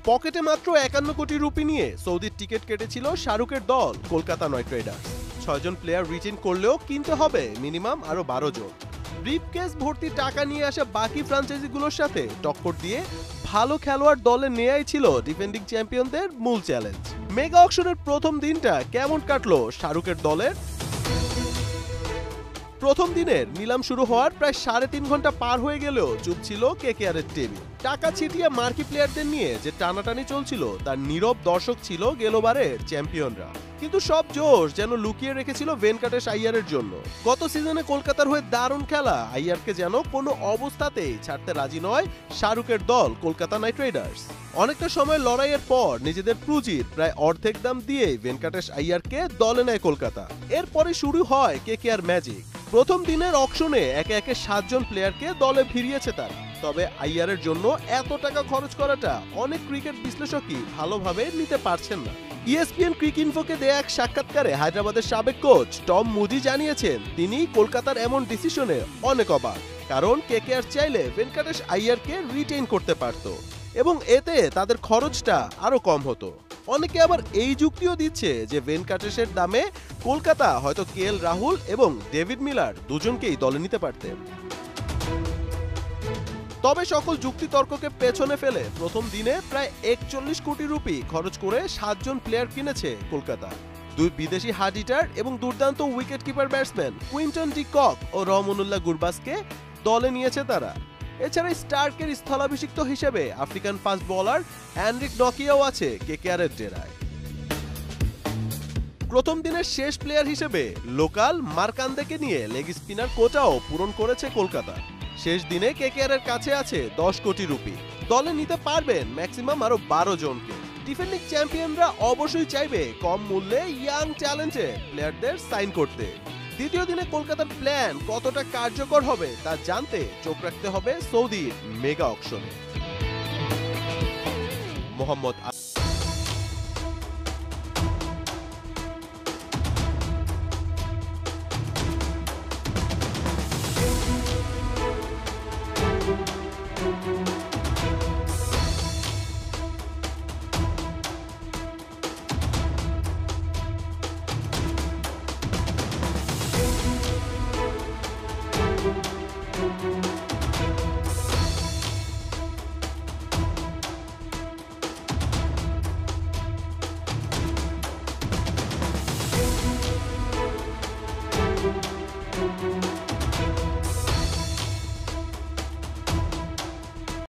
পকেটে মাত্র 51 কোটি রুপি নিয়ে সৌদির টিকিট কেটেছিল শাহরুখের দল কলকাতা নাইট রাইডার্স। 6 জন প্লেয়ার রিটেইন করলেও কিনতে হবে মিনিমাম আরো 12 জন। ব্রিফকেস ভর্তি টাকা নিয়ে আসা বাকি ফ্র্যাঞ্চাইজিগুলোর সাথে টক্কর দিয়ে ভালো খেলোয়াড় দলে নেয়াই ছিল ডিফেন্ডিং চ্যাম্পিয়নদের মূল চ্যালেঞ্জ। মেগা অকশনের প্রথম দিনটা কেমন কাটলো শাহরুখের দলের? প্রথম দিনের নিলাম শুরু হওয়ার প্রায় 3.5 ঘন্টা পার হয়ে গেলেও চুপ ছিল কেকেআরের টেবিল। টাকা ছিটিয়ে মার্কি প্লেয়ারদের নিয়ে যে টানাটানি চলছিল তার নীরব দর্শক ছিল গেলোবারের চ্যাম্পিয়নরা। কিন্তু সব জোশ যেন লুকিয়ে রেখেছিল ভেনকাটেশ আইয়ারের জন্য। গত সিজনে কলকাতার হয়ে দারুণ খেলা আইয়ারকে যেন কোনো অবস্থাতেই ছাড়তে রাজি নয় শাহরুখের দল কলকাতা নাইট রাইডার্স। অনেকটা সময় লড়াইয়ের পর নিজেদের পুঁজির প্রায় অর্ধেক দাম দিয়ে ভেনকাটেশ আইয়ারকে দলে নেয় কলকাতা। এরপরে শুরু হয় কেকেআর ম্যাজিক। প্রথম দিনের অকশনে একে একে 7 জন প্লেয়ারকে দলে ফিরিয়েছে তারা। তবে আইয়ারের জন্য এত টাকা খরচ করাটা অনেক ক্রিকেট বিশ্লেষকই ভালোভাবে নিতে পারছেন না। ইএসপিএন ক্রিক ইনফোকে দেয়া এক সাক্ষাৎকারে হায়দ্রাবাদের সাবেক কোচ টম মুডি জানিয়েছেন তিনি কলকাতার এমন ডিসিশনে অনেক অবাক, কারণ কেকেআর চাইলে ভেনকাটেশ আইয়ারকে রিটেইন করতে পারত এবং এতে তাদের খরচটা আরো কম হতো। অনেকে আবার এই যুক্তিও দিচ্ছে যে ভেনকাটেশের দামে কলকাতা হয়তো কেএল রাহুল এবং ডেভিড মিলার দুজনকেই দলে নিতে পারতেন। তবে সকল যুক্তি তর্ককে পেছনে ফেলে প্রথম দিনে প্রায় 41 কোটি রুপি খরচ করে 7 জন প্লেয়ার কিনেছে কলকাতা। 2 বিদেশি হার্ড হিটার এবং দুর্দান্ত wicket keeper batsman Quinton de Kock ও রহমানুল্লাহ গুরবাজকে দলে নিয়েছে তারা। এছাড়া স্টার্কের স্থলাভিষিক্ত হিসেবে আফ্রিকান ফাস্ট বোলার অ্যান্ড্রিক নকিয়াও আছে কেকেআরের ডেরায়। প্রথম দিনের শেষ প্লেয়ার হিসেবে লোকাল মার্কান্দেকে নিয়ে লেগ স্পিনার কোটাও পূরণ করেছে কলকাতা। শেষ দিনে কেকেআরের কাছে আছে 10 কোটি রুপি। দলে নিতে পারবেন ম্যাক্সিমাম আরো 12 জনকে। ডিফেন্ডিং চ্যাম্পিয়নরা অবশ্যই চাইবে কম মূল্যে ইয়াং ট্যালেন্টেড প্লেয়ারদের সাইন করতে। দ্বিতীয় দিনে কলকাতার প্ল্যান কতটা কার্যকর হবে তা জানতে চোখ রাখতে হবে সৌদির মেগা অকশনে। মোহাম্মদ